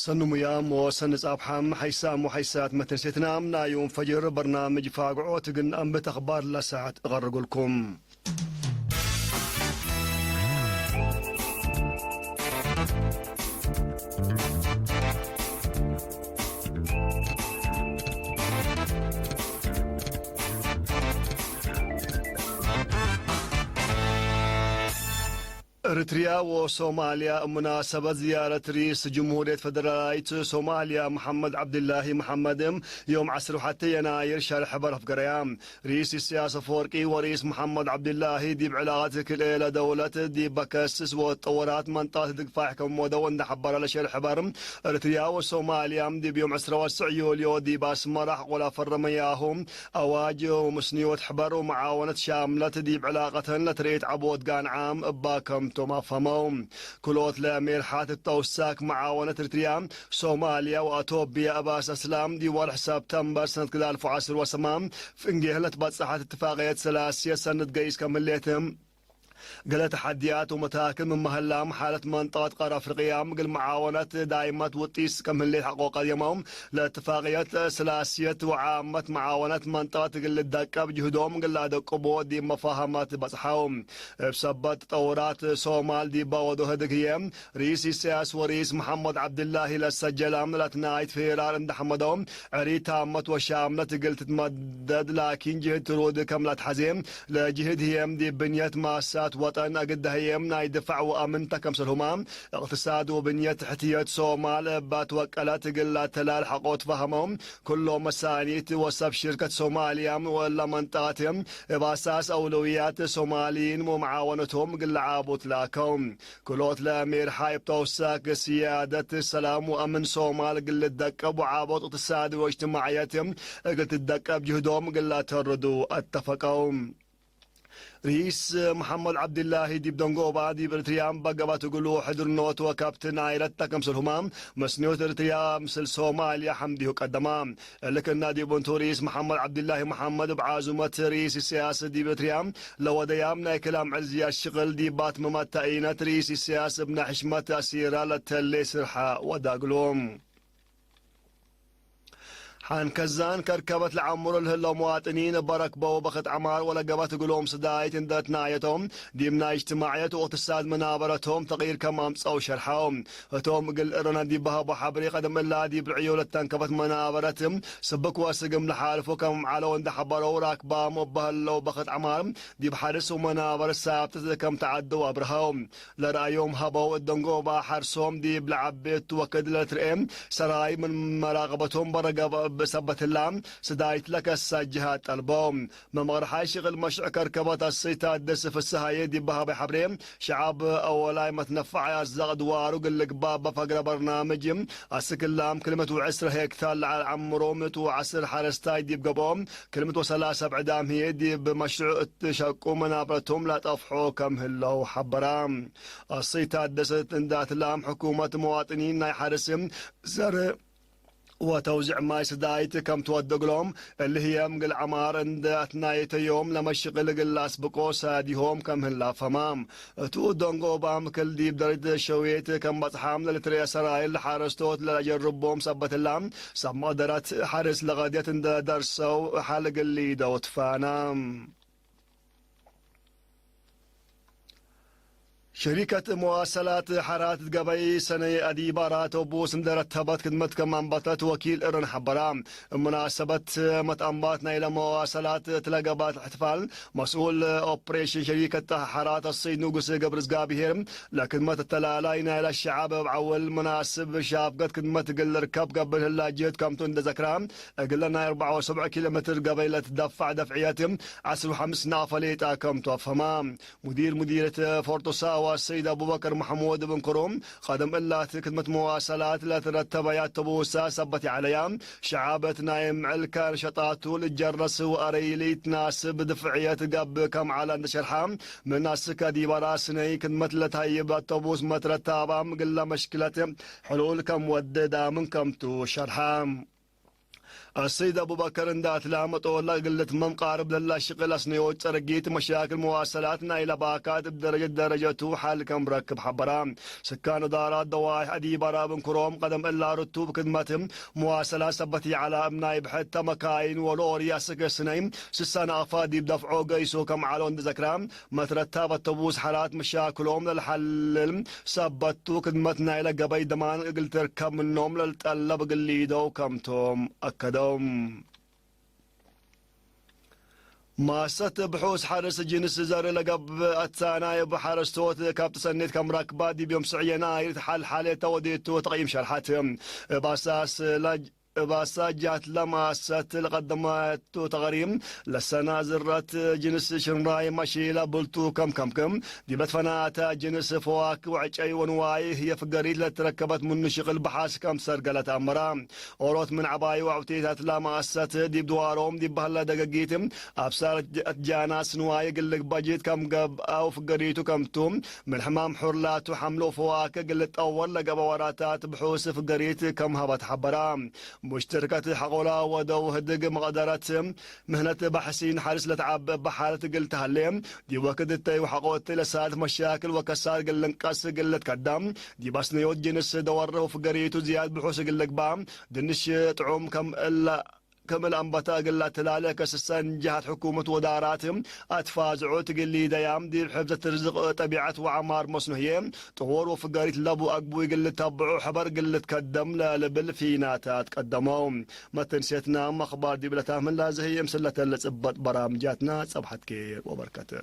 سنميام وسن صباحام حيسام وحيسات متنسيتنا منا يوم فجر برنامج فاقعوت قن أنبت أخبار لساعة أغرق لكم. إريتريا وصوماليا مناسبة زيارة رئيس جمهورية فدرالية صوماليا محمد عبد الله محمد يوم 10 حتى يناير شهر حبر أفقريام. رئيس السياسة فورقي ورئيس محمد عبد الله دي بعلاقات كل دولة دي بكسس وتطورات منطقة دفاع كم ودون حبر على شهر حبر. إريتريا وصوماليا دي بيوم 10 يوليو دي باس مرح ولا فرمياهم أواجه ومسنيوت حبر ومعاونة شاملة دي بعلاقة لتريت عبود قان عام باكم ما فهموا كلوت لامير حات التوساك معاونة إريتريا صوماليا وأتوبيا أباس أسلام دي والحساب تنبر سنة 2010 وسمام في انجهلت بتصحات اتفاقية سلاسية سنة قيس كمليتهم قال تحديات ومتاكل من مهلام حالة منطقة قارة أفريقيا قل معاونة دائمة وطيس كمل حقوق اليوم لاتفاقية سلاسية وعامة معاونة منطقة قل الدكة بجهدهم قل دقبو دي مفاهمات بصحاهم بسبب تطورات صومال دي باودو هدقية رئيس السياس ورئيس محمد عبد الله للسجلام لتنايت فيرار عند حمدهم عريت تامة وشاملة قل تتمدد لكن جهد ترود كملة حزيم لجهد هي دي بنية ماسات وطن أقدها يمنا يدفع وأمن تكمس الهمام اقتصاد وبنية تحتية صومال باتوكلات قلة تلال حقوت فهمهم كله مسانيت وصف شركة صوماليا ولا منطقتهم بأساس أولويات صوماليين ومعاونتهم قل عابوت لاكم كلوت لأمير حايب توساك سيادة السلام وأمن صومال قل الدكب وعابوت اقتصاد واجتماعياتهم قلت الدكب جهدهم قل تردوا اتفقهم. رئيس محمد عبد الله دي بدنقوبا دي بريتريام بقبات يقولوا حضر نوت وكابتن عائلتك كمسل همام مسنيوت اريتريا مسل صوماليا حمدي قدمام لكن نادي بنتو رئيس محمد عبد الله محمد بعازمة رئيس السياسة دي بريتريام لو ديامنا كلام عزيا الشغل دي بات ممتعينة رئيس السياسة ابن حشمة أسيرة للتلي سرحة وداقلوم حان كزان كركبة العمر الهلا مواطنين بركبة وبخت عمار ولا قبت قلوم صدايت اندت نايتهم ديمنا اجتماعية واقتصاد منابرتهم تغيير كمام او شرحهم هتوم قل ارنا دي بها بحبري قدم الله دي بالعيولة تنكبت منابرتهم سبك واسقم لحالفو كم على وند حبروا راكبام وبهلا وبخت عمار دي بحرس ومنابر السابت كم تعدوا ابرهاهم لرأيهم هبوا الدنقوبا حرسهم دي بلعبت وكد لترئم سراي من مراقبتهم برقب بسبت اللام سدايت لك السجهات البوم ممرحاي شغل مشروع كركبات السيتات دس في السهاية دي بها بحبريم شعب أولاي متنفع الزغد وارو قلق بابا فقر برنامج السكلام كلمة وعسر هيك ثال على عمرومت وعسر حارستاي دي بقبوم كلمة وسلاسة بعدام هي دي بمشروع تشكو منابرتهم لا تفحو كم هلو حبرام السيتات دس اندات اللام حكومة مواطنين ناي حارسم زر وتوزيع ماي سدايت كم تودق لهم اللي هي مقل عمار عند أثناء يوم لما الشغل قلاس بقو ساديهم كم هلا فمام تو دونغو بام كل ديب درد شويت كم بطحام للتريا سرايل حارستوت لجربهم سبت اللام سما درت حارس لغادية عند درسو حلق اللي دوت فانام شركة مواصلات حارات قبي سنة أديبارات وبوس مرتبت خدمة كمان بطلت وكيل إرن حبرام مناسبة متأمباتنا إلى مواصلات تلقبات الاحتفال مسؤول أوبريشن شركة حارات الصين نوغس قبرز قابيهم لخدمة التلالين إلى الشعب بعول مناسب شافقت خدمة قل ركب قبل اللاجيت كم تند ذكرام قلنا 74 كيلومتر قبل تدفع دفعياتهم 15 نافليت كم توفهمام مديرة فورتوسا السيد أبو بكر محمود بن كروم قدم الله خدمة مواصلات لا ترتب ياتبوسا سبت عليام شعابة نايم علكان شطاتو للجرس وأريلي تناسب دفعية قب كم على نشرحام من ناس كدي براسني خدمة لتهيب الطبوس مترتابام قل مشكلة حلول كم وددا من كم تو شرحام السيد أبو بكر اندات لامت والله قلت مم قارب لله شغل أصنيوت ترقيت مشاكل مواصلاتنا إلى باكات بدرجة حال كم مركب حبرام سكان دارات دواي أدي براب كروم قدم إلا رتوب خدمتهم مواصلات سبتي على أبناي بحتى مكاين ولوريا سكسنين سسان أفادي بدفعوا قيسو كم علون ذكرام مترتب التبوس حالات مشاكلهم للحل سبتو خدمتنا إلى قبي دمان قلت اركب من النوم للطلب قليدو كمتم أكدوم ما ست بحوس حارس جنس زار لقب أتسانا بحارس توت كابت سنيت كم راكبات دي بيوم سعينا يتحل حالة توديتو تقييم شرحاتهم باساس لج باساجات لما ست القدمات تغريم لسنا زرت جنس شنراي ماشيلا بلتو كم دي بتفناتا جنس فواك وعجي ونواي هي فقريت لتركبت من شغل بحاس كم سرقلت أمرا أوروت من عباي وعوتيتات لما ست دي بدوارهم دي بهلا دقاقيتم أبصار جاناس نواي قلك باجيت كم قب أو فقريتو كم توم من حمام حرلات وحملو فواك قلت أول لقب وراتات بحوس فقريت كم هبت حبرا مشتركات حقولا ودو هدق مقدرات مهنة بحسين حارس لتعب بحالة قلتها الليم دي وقت التاي وحقوت لساد مشاكل وكسار قلن قاس قلت قدام دي بسنيوت جنس دوره وفقريتو زياد بحوس قلك بام دنش تعوم كم إلا كمل أنبتا قلت لالك أسسان جهة حكومة وداراتهم أتفازعوا تقلي ديام دي حفظة رزق طبيعة وعمار مصنوعية طور وفقاريت لابو أقبو يقل تابعوا حبر قلت كدم لبل فيناتات قدموا ما تنسيتنا أخبار دي بلتها من لازهية مسلة اللي تثبت برامجاتنا صبحت كير وبركاته